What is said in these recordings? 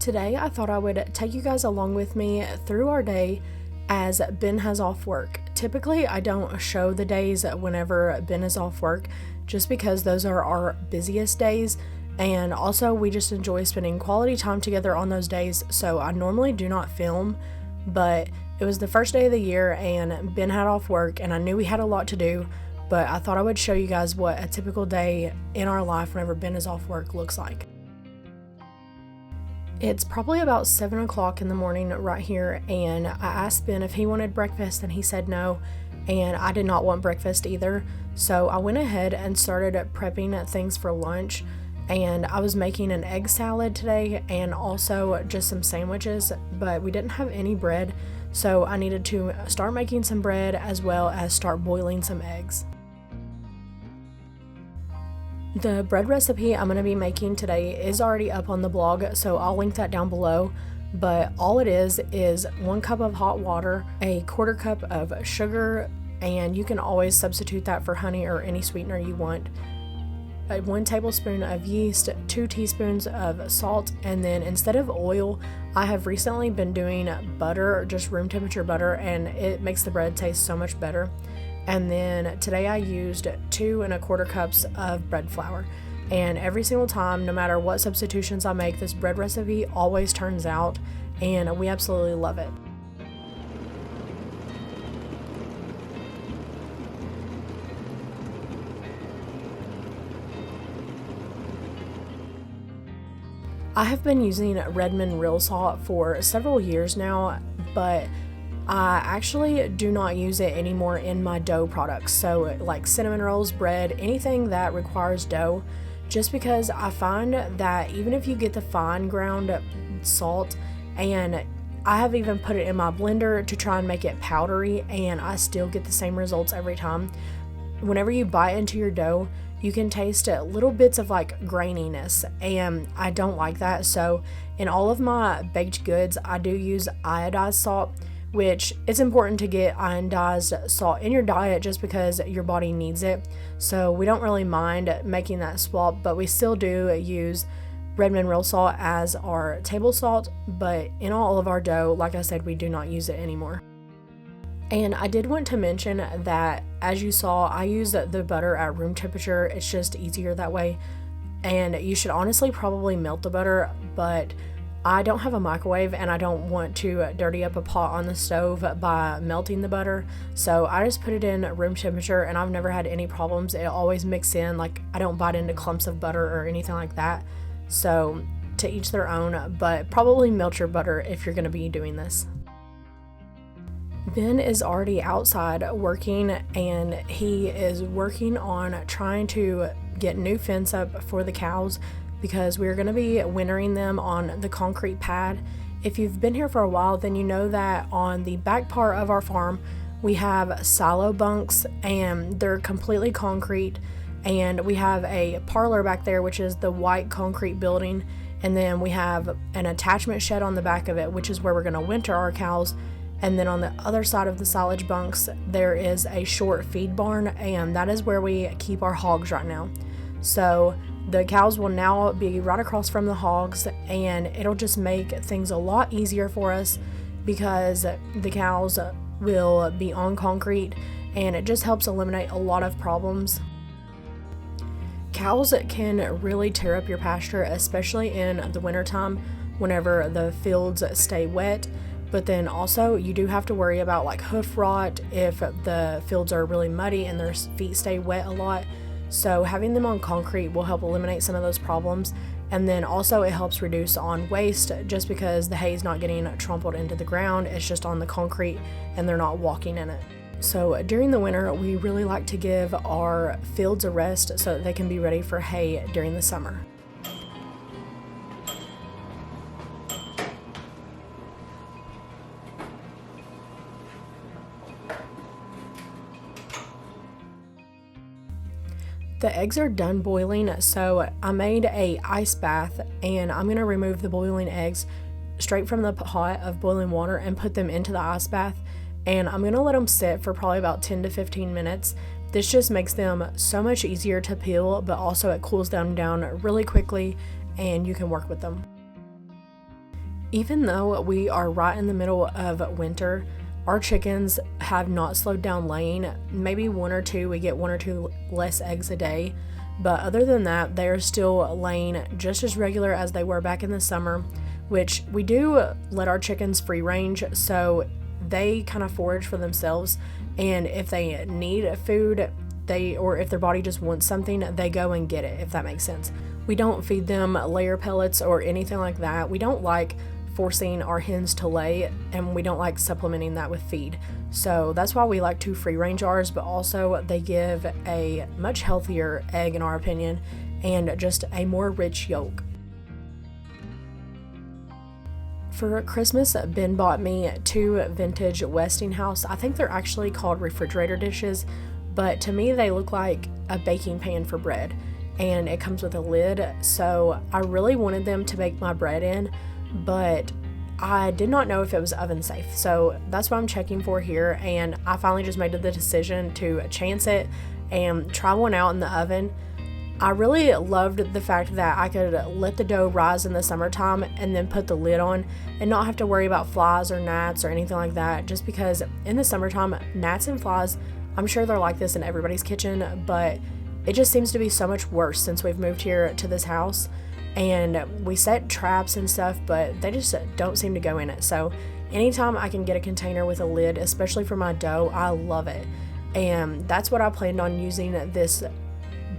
Today I thought I would take you guys along with me through our day as Ben has off work. Typically I don't show the days whenever Ben is off work just because those are our busiest days, and also we just enjoy spending quality time together on those days, so I normally do not film. But it was the first day of the year and Ben had off work and I knew we had a lot to do, but I thought I would show you guys what a typical day in our life whenever Ben is off work looks like. It's probably about 7 o'clock in the morning right here, and I asked Ben if he wanted breakfast and he said no, and I did not want breakfast either. So I went ahead and started prepping things for lunch, and I was making an egg salad today and also just some sandwiches, but we didn't have any bread, so I needed to start making some bread as well as start boiling some eggs. The bread recipe I'm going to be making today is already up on the blog, so I'll link that down below. But all it is 1 cup of hot water, a 1/4 cup of sugar, and you can always substitute that for honey or any sweetener you want. 1 tablespoon of yeast, 2 teaspoons of salt, and then instead of oil, I have recently been doing butter, just room temperature butter, and it makes the bread taste so much better. And then today I used 2 1/4 cups of bread flour. And every single time, no matter what substitutions I make, this bread recipe always turns out, and we absolutely love it. I have been using Redmond real salt for several years now, but I actually do not use it anymore in my dough products, so like cinnamon rolls, bread, anything that requires dough, just because I find that even if you get the fine ground salt, and I have even put it in my blender to try and make it powdery, and I still get the same results every time. Whenever you bite into your dough, you can taste little bits of like graininess, and I don't like that. So in all of my baked goods, I do use iodized salt, which it's important to get iodized salt in your diet just because your body needs it. So we don't really mind making that swap, but we still do use Redmond real salt as our table salt, but in all of our dough, like I said, we do not use it anymore. And I did want to mention that, as you saw, I use the butter at room temperature. It's just easier that way, and you should honestly probably melt the butter, but I don't have a microwave and I don't want to dirty up a pot on the stove by melting the butter, so I just put it in room temperature and I've never had any problems. It always mixes in, like I don't bite into clumps of butter or anything like that. So to each their own, but probably melt your butter if you're going to be doing this. Ben is already outside working, and he is working on trying to get new fence up for the cows because we're going to be wintering them on the concrete pad. If you've been here for a while, then you know that on the back part of our farm we have silo bunks, and they're completely concrete, and we have a parlor back there, which is the white concrete building, and then we have an attachment shed on the back of it, which is where we're going to winter our cows. And then on the other side of the silage bunks there is a short feed barn, and that is where we keep our hogs right now. So the cows will now be right across from the hogs, and it'll just make things a lot easier for us because the cows will be on concrete, and it just helps eliminate a lot of problems. Cows can really tear up your pasture, especially in the wintertime whenever the fields stay wet. But then also you do have to worry about like hoof rot if the fields are really muddy and their feet stay wet a lot. So having them on concrete will help eliminate some of those problems. And then also it helps reduce on waste just because the hay is not getting trampled into the ground. It's just on the concrete and they're not walking in it. So during the winter, we really like to give our fields a rest so that they can be ready for hay during the summer. The eggs are done boiling, so I made a ice bath, and I'm going to remove the boiling eggs straight from the pot of boiling water and put them into the ice bath, and I'm going to let them sit for probably about 10 to 15 minutes. This just makes them so much easier to peel, but also it cools them down really quickly and you can work with them. Even though we are right in the middle of winter, our chickens have not slowed down laying. Maybe we get 1 or 2 less eggs a day. But other than that, they are still laying just as regular as they were back in the summer, which we do let our chickens free range, so they kind of forage for themselves. And if they need food, or if their body just wants something, they go and get it, if that makes sense. We don't feed them layer pellets or anything like that. We don't like forcing our hens to lay, and we don't like supplementing that with feed. So that's why we like 2 free range ours, but also they give a much healthier egg in our opinion, and just a more rich yolk. For Christmas, Ben bought me 2 vintage Westinghouse. I think they're actually called refrigerator dishes, but to me they look like a baking pan for bread, and it comes with a lid. So I really wanted them to bake my bread in, but I did not know if it was oven safe. So that's what I'm checking for here, and I finally just made the decision to chance it and try one out in the oven. I really loved the fact that I could let the dough rise in the summertime and then put the lid on and not have to worry about flies or gnats or anything like that, just because in the summertime, gnats and flies, I'm sure they're like this in everybody's kitchen, but it just seems to be so much worse since we've moved here to this house. And we set traps and stuff, but they just don't seem to go in it. So anytime I can get a container with a lid, especially for my dough, I love it. And that's what I planned on using this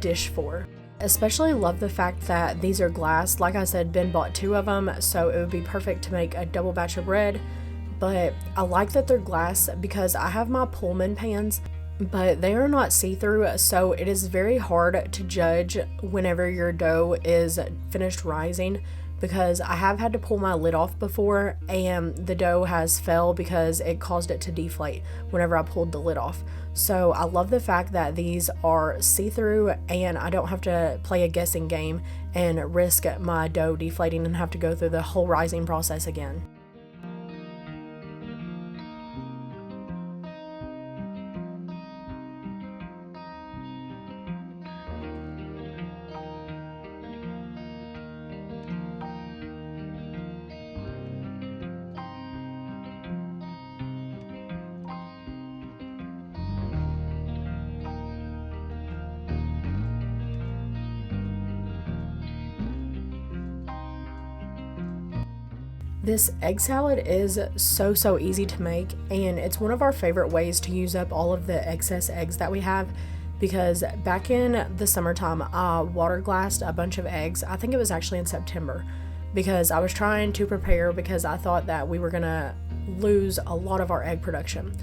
dish for. Especially love the fact that these are glass. Like I said, Ben bought 2 of them, so it would be perfect to make a double batch of bread. But I like that they're glass because I have my Pullman pans, but they are not see-through, so it is very hard to judge whenever your dough is finished rising, because I have had to pull my lid off before and the dough has fell because it caused it to deflate whenever I pulled the lid off. So I love the fact that these are see-through and I don't have to play a guessing game and risk my dough deflating and have to go through the whole rising process again. This egg salad is so easy to make, and it's one of our favorite ways to use up all of the excess eggs that we have, because back in the summertime I water glassed a bunch of eggs. I think it was actually in September, because I was trying to prepare because I thought that we were gonna lose a lot of our egg production.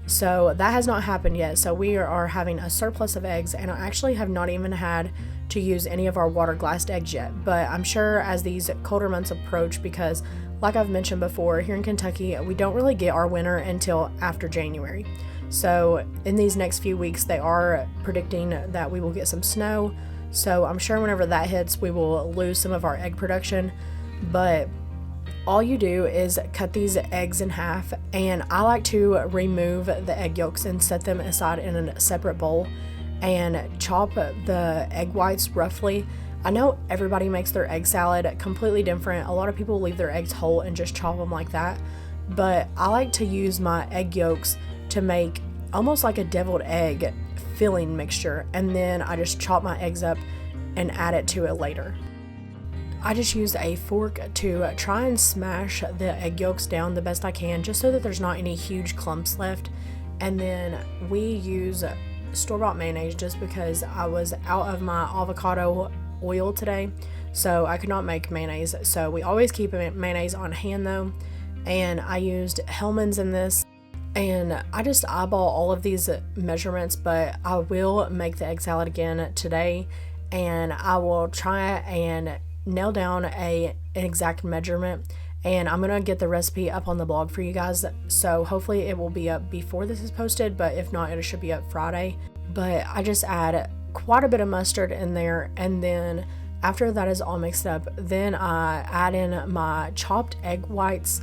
So that has not happened yet, so we are having a surplus of eggs, and I actually have not even had to use any of our water glassed eggs yet, but I'm sure as these colder months approach, because like I've mentioned before, here in Kentucky, we don't really get our winter until after January. So in these next few weeks, they are predicting that we will get some snow. So I'm sure whenever that hits, we will lose some of our egg production. But all you do is cut these eggs in half, and I like to remove the egg yolks and set them aside in a separate bowl and chop the egg whites roughly. I know everybody makes their egg salad completely different. A lot of people leave their eggs whole and just chop them like that, but I like to use my egg yolks to make almost like a deviled egg filling mixture, and then I just chop my eggs up and add it to it later. I just used a fork to try and smash the egg yolks down the best I can, just so that there's not any huge clumps left. And then we use store-bought mayonnaise just because I was out of my avocado oil today, so I could not make mayonnaise. So we always keep mayonnaise on hand though, and I used Hellmann's in this, and I just eyeball all of these measurements, but I will make the egg salad again today, and I will try and nail down an exact measurement, and I'm gonna get the recipe up on the blog for you guys, so hopefully it will be up before this is posted, but if not, it should be up Friday. But I just add quite a bit of mustard in there, and then after that is all mixed up, then I add in my chopped egg whites,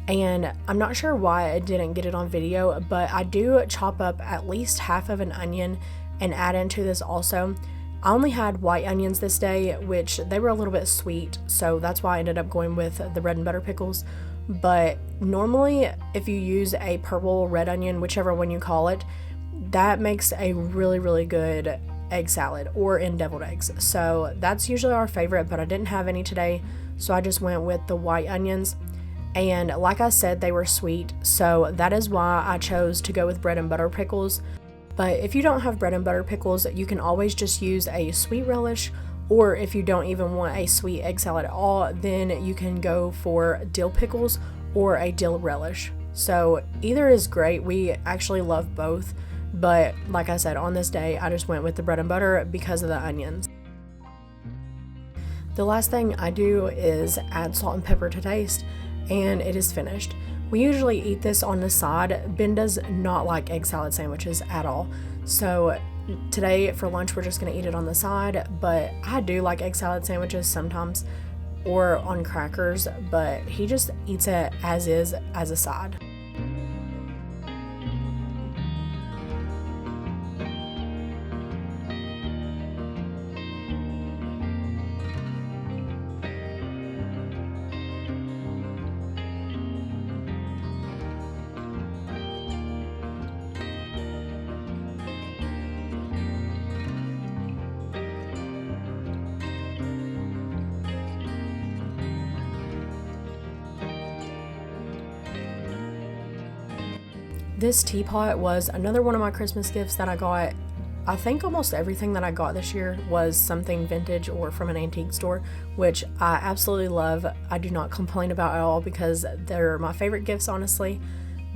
and I'm not sure why I didn't get it on video, but I do chop up at least half of an onion and add into this also. I only had white onions this day, which they were a little bit sweet, so that's why I ended up going with the bread and butter pickles. But normally, if you use a purple red onion, whichever one you call it, that makes a really, really good egg salad or in deviled eggs. So that's usually our favorite, but I didn't have any today, so I just went with the white onions. And like I said, they were sweet, so that is why I chose to go with bread and butter pickles. But if you don't have bread and butter pickles, you can always just use a sweet relish, or if you don't even want a sweet egg salad at all, then you can go for dill pickles or a dill relish. So either is great. We actually love both, but like I said, on this day I just went with the bread and butter because of the onions. The last thing I do is add salt and pepper to taste, and it is finished. We usually eat this on the side. Ben does not like egg salad sandwiches at all, so today for lunch we're just going to eat it on the side. But I do like egg salad sandwiches sometimes, or on crackers, but he just eats it as is, as a side. This teapot was another one of my Christmas gifts that I got. I think almost everything that I got this year was something vintage or from an antique store, which I absolutely love. I do not complain about at all because they're my favorite gifts, honestly.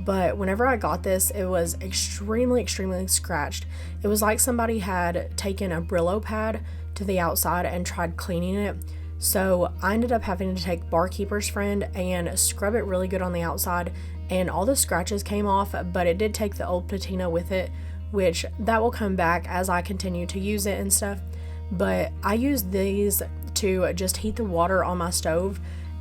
But whenever I got this, it was extremely scratched. It was like somebody had taken a Brillo pad to the outside and tried cleaning it. So I ended up having to take Barkeeper's Friend and scrub it really good on the outside, and all the scratches came off, but it did take the old patina with it, which that will come back as I continue to use it and stuff. But I use these to just heat the water on my stove,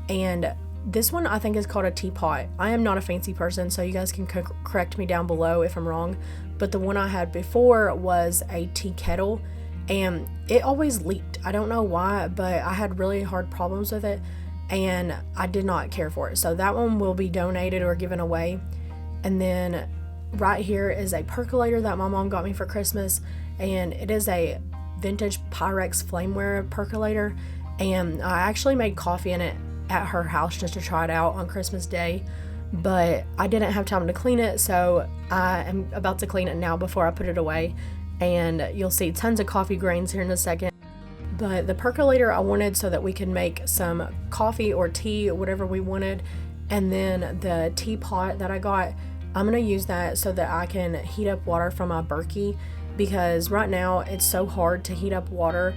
and this one I think is called a teapot. I am not a fancy person, so you guys can correct me down below if I'm wrong, but the one I had before was a tea kettle, and it always leaked. I don't know why, but I had really hard problems with it, and I did not care for it. So that one will be donated or given away. And then right here is a percolator that my mom got me for Christmas, and it is a vintage Pyrex flameware percolator, and I actually made coffee in it at her house just to try it out on Christmas Day, but I didn't have time to clean it, so I am about to clean it now before I put it away, and you'll see tons of coffee grains here in a second. But the percolator I wanted so that we could make some coffee or tea, whatever we wanted. And then the teapot that I got, I'm going to use that so that I can heat up water from my Berkey, because right now it's so hard to heat up water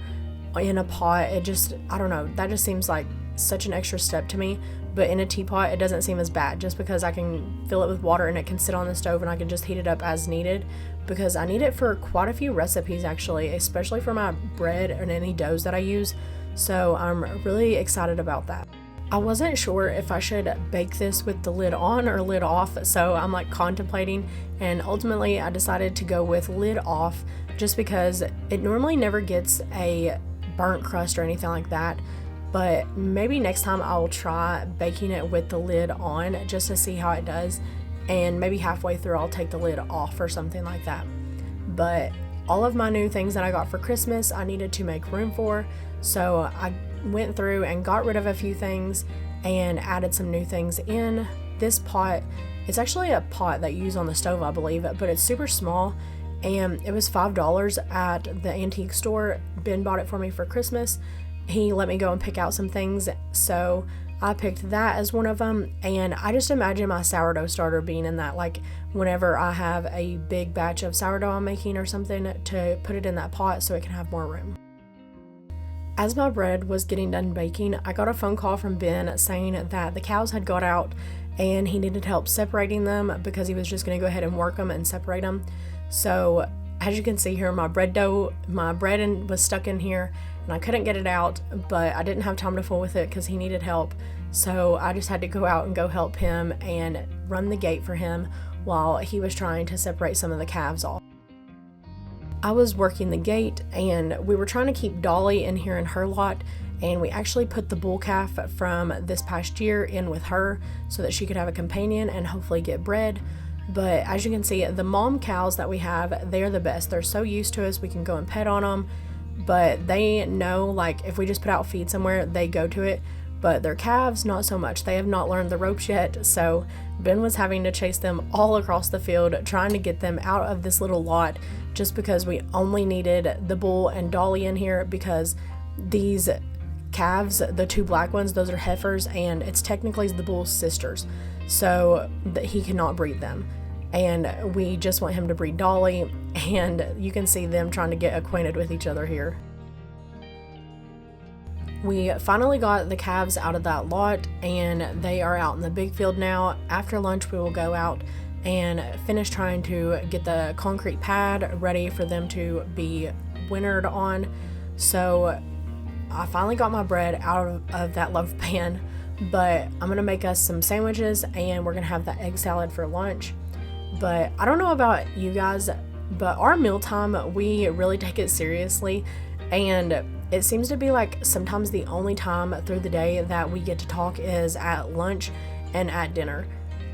in a pot. It just, I don't know, that just seems like such an extra step to me. But in a teapot, it doesn't seem as bad, just because I can fill it with water and it can sit on the stove and I can just heat it up as needed, because I need it for quite a few recipes actually, especially for my bread and any doughs that I use. So I'm really excited about that. I wasn't sure if I should bake this with the lid on or lid off, so I'm like contemplating, and ultimately I decided to go with lid off just because it normally never gets a burnt crust or anything like that. But maybe next time I'll try baking it with the lid on just to see how it does, and maybe halfway through I'll take the lid off or something like that. But all of my new things that I got for Christmas I needed to make room for, so I went through and got rid of a few things and added some new things in. This pot, it's actually a pot that you use on the stove, I believe, but it's super small, and it was $5 at the antique store. Ben bought it for me for Christmas. He let me go and pick out some things, so I picked that as one of them, and I just imagine my sourdough starter being in that, like whenever I have a big batch of sourdough I'm making or something, to put it in that pot so it can have more room. As my bread was getting done baking, I got a phone call from Ben saying that the cows had got out and he needed help separating them because he was just going to go ahead and work them and separate them. So as you can see here, my bread was stuck in here and I couldn't get it out, but I didn't have time to fool with it because he needed help. So I just had to go out and go help him and run the gate for him while he was trying to separate some of the calves off. I was working the gate, and we were trying to keep Dolly in here in her lot, and we actually put the bull calf from this past year in with her so that she could have a companion and hopefully get bred. But as you can see, the mom cows that we have, they're the best. They're so used to us, we can go and pet on them, but they know, like, if we just put out feed somewhere, they go to it. But their calves, not so much. They have not learned the ropes yet, so Ben was having to chase them all across the field, trying to get them out of this little lot, just because we only needed the bull and Dolly in here, because these calves, the two black ones, those are heifers, and it's technically the bull's sisters, so that he cannot breed them. And we just want him to breed Dolly, and you can see them trying to get acquainted with each other here. We finally got the calves out of that lot, and they are out in the big field now. After lunch, we will go out and finish trying to get the concrete pad ready for them to be wintered on. So I finally got my bread out of that loaf pan, but I'm gonna make us some sandwiches, and we're gonna have the egg salad for lunch. But I don't know about you guys, but our mealtime, we really take it seriously, and it seems to be like sometimes the only time through the day that we get to talk is at lunch and at dinner.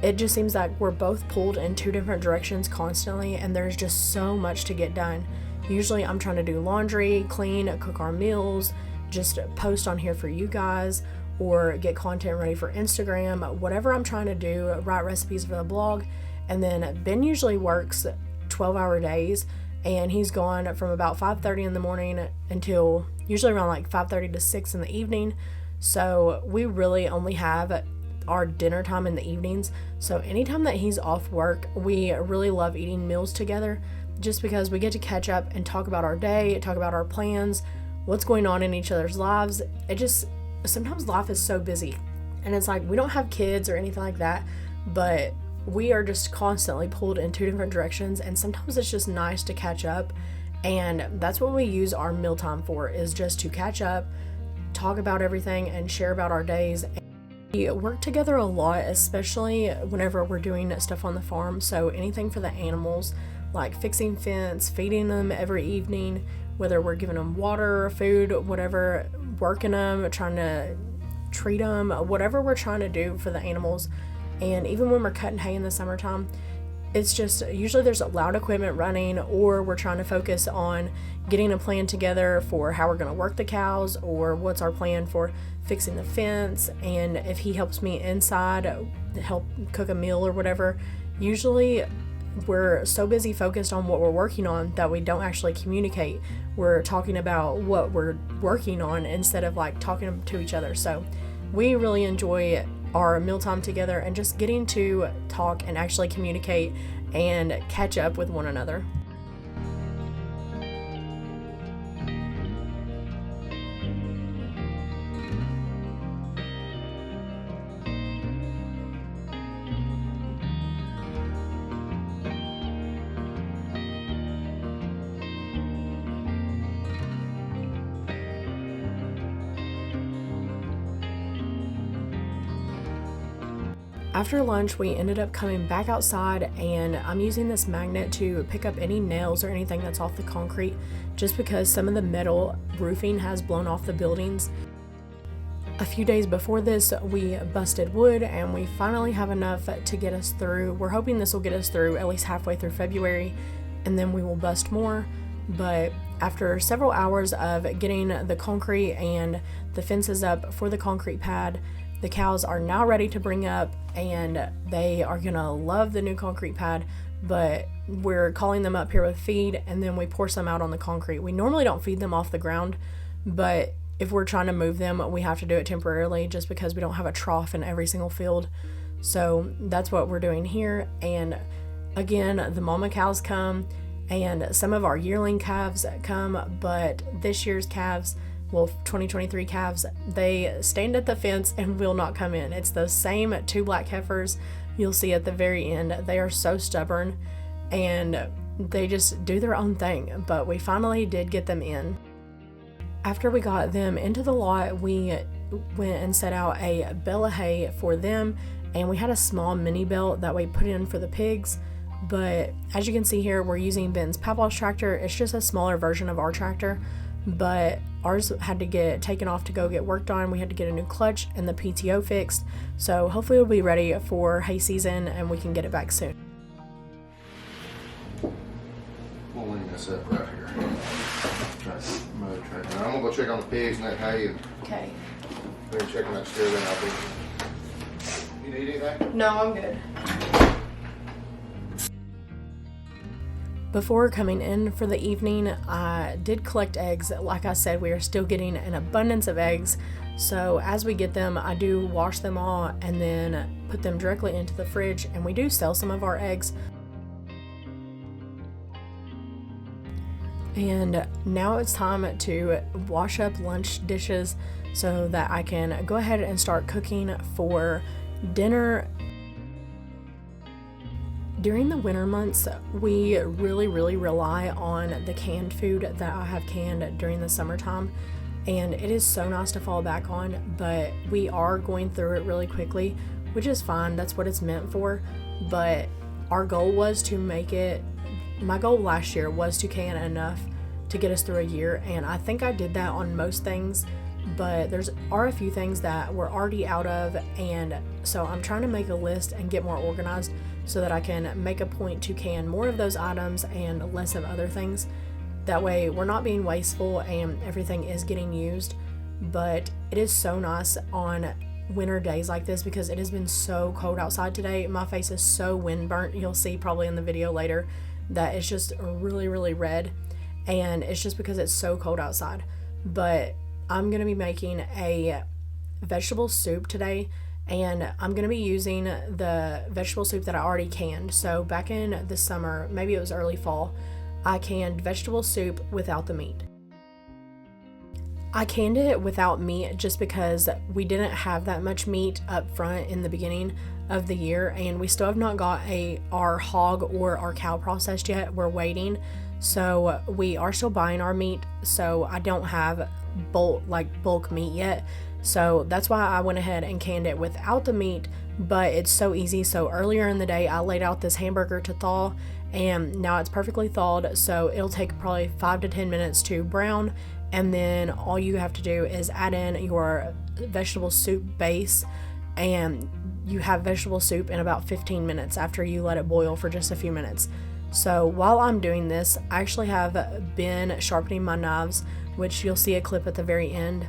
It just seems like we're both pulled in two different directions constantly, and there's just so much to get done. Usually I'm trying to do laundry, clean, cook our meals, just post on here for you guys, or get content ready for Instagram, whatever I'm trying to do, write recipes for the blog. And then Ben usually works 12-hour days, and he's gone from about 5:30 in the morning until usually around like 5:30 to 6 in the evening. So we really only have our dinner time in the evenings. So anytime that he's off work, we really love eating meals together, just because we get to catch up and talk about our day, talk about our plans, what's going on in each other's lives. It just, sometimes life is so busy, and it's like we don't have kids or anything like that, but we are just constantly pulled in two different directions, and sometimes it's just nice to catch up. And that's what we use our mealtime for, is just to catch up, talk about everything, and share about our days. We work together a lot, especially whenever we're doing stuff on the farm. So anything for the animals, like fixing fence, feeding them every evening, whether we're giving them water, food, whatever, working them, trying to treat them, whatever we're trying to do for the animals. And even when we're cutting hay in the summertime, it's just usually there's loud equipment running, or we're trying to focus on getting a plan together for how we're going to work the cows, or what's our plan for fixing the fence. And if he helps me inside, help cook a meal or whatever, usually we're so busy focused on what we're working on that we don't actually communicate. We're talking about what we're working on instead of like talking to each other. So we really enjoy our mealtime together and just getting to talk and actually communicate and catch up with one another. After lunch, we ended up coming back outside, and I'm using this magnet to pick up any nails or anything that's off the concrete, just because some of the metal roofing has blown off the buildings. A few days before this, we busted wood, and we finally have enough to get us through. We're hoping this will get us through at least halfway through February, and then we will bust more. But after several hours of getting the concrete and the fences up for the concrete pad, the cows are now ready to bring up, and they are gonna love the new concrete pad. But we're calling them up here with feed, and then we pour some out on the concrete. We normally don't feed them off the ground, but if we're trying to move them, we have to do it temporarily, just because we don't have a trough in every single field. So that's what we're doing here. And again, the mama cows come, and some of our yearling calves come, but this year's calves, well, 2023 calves, they stand at the fence and will not come in. It's those same two black heifers you'll see at the very end. They are so stubborn, and they just do their own thing, but we finally did get them in. After we got them into the lot, we went and set out a bale of hay for them, and we had a small mini belt that we put in for the pigs, But as you can see here, we're using Ben's Pavlov's tractor. It's just a smaller version of our tractor, but ours had to get taken off to go get worked on. We had to get a new clutch and the PTO fixed, so hopefully it'll be ready for hay season and we can get it back soon. We'll lean this up right here. Try to mow the tractor. I'm gonna go check on the pigs and that hay, and Okay. maybe check on that steer bin out there. You need anything? No, I'm good. Before coming in for the evening, I did collect eggs. Like I said, we are still getting an abundance of eggs. So as we get them, I do wash them all and then put them directly into the fridge, and we do sell some of our eggs. And now it's time to wash up lunch dishes so that I can go ahead and start cooking for dinner. During the winter months, we really rely on the canned food that I have canned during the summertime, and it is so nice to fall back on, but we are going through it really quickly, which is fine. That's what it's meant for. But our goal was to my goal last year was to can enough to get us through a year, and I think I did that on most things, but there are a few things that we're already out of, and so I'm trying to make a list and get more organized so that I can make a point to can more of those items and less of other things. That way we're not being wasteful and everything is getting used. But it is so nice on winter days like this because it has been so cold outside today. My face is so wind burnt. You'll see probably in the video later that it's just really red, and it's just because it's so cold outside. But I'm gonna be making a vegetable soup today, and I'm going to be using the vegetable soup that I already canned. So back in the summer, maybe it was early fall, I canned vegetable soup without the meat. I canned it without meat just because we didn't have that much meat up front in the beginning of the year, and we still have not got our hog or our cow processed yet. We're waiting. So we are still buying our meat, so I don't have bulk meat yet. So that's why I went ahead and canned it without the meat, but it's so easy. So earlier in the day, I laid out this hamburger to thaw, and now it's perfectly thawed. So it'll take probably 5 to 10 minutes to brown, and then all you have to do is add in your vegetable soup base, and you have vegetable soup in about 15 minutes after you let it boil for just a few minutes. So while I'm doing this, I actually have been sharpening my knives, which you'll see a clip at the very end,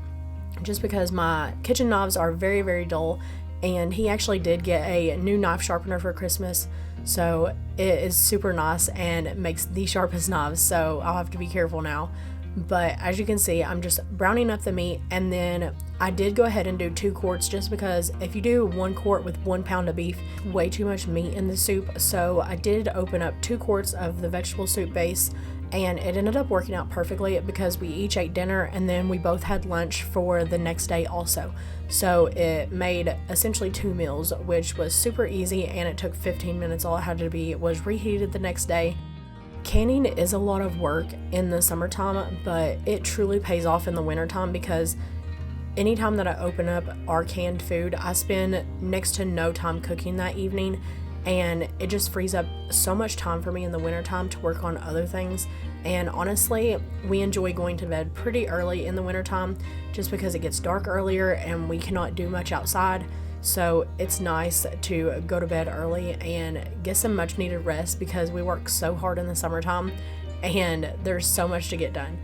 just because my kitchen knives are very dull, and he actually did get a new knife sharpener for Christmas, so it is super nice and makes the sharpest knives, so I'll have to be careful now. But as you can see, I'm just browning up the meat, and then I did go ahead and do 2 quarts just because if you do 1 quart with 1 pound of beef, way too much meat in the soup. So I did open up 2 quarts of the vegetable soup base, and it ended up working out perfectly because we each ate dinner and then we both had lunch for the next day also. So it made essentially 2 meals, which was super easy, and it took 15 minutes. All it had to be was reheated the next day. Canning is a lot of work in the summertime, but it truly pays off in the wintertime because anytime that I open up our canned food, I spend next to no time cooking that evening, and it just frees up so much time for me in the wintertime to work on other things. And honestly, we enjoy going to bed pretty early in the wintertime just because it gets dark earlier and we cannot do much outside. So it's nice to go to bed early and get some much needed rest because we work so hard in the summertime and there's so much to get done.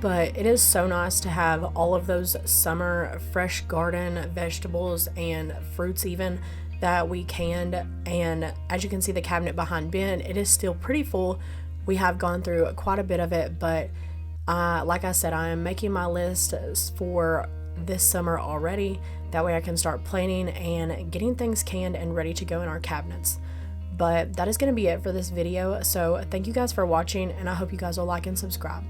But it is so nice to have all of those summer fresh garden vegetables and fruits even that we canned. And as you can see, the cabinet behind Ben, it is still pretty full. We have gone through quite a bit of it, but like I said, I am making my list for this summer already. That way I can start planning and getting things canned and ready to go in our cabinets. But that is going to be it for this video. So thank you guys for watching, and I hope you guys will like and subscribe.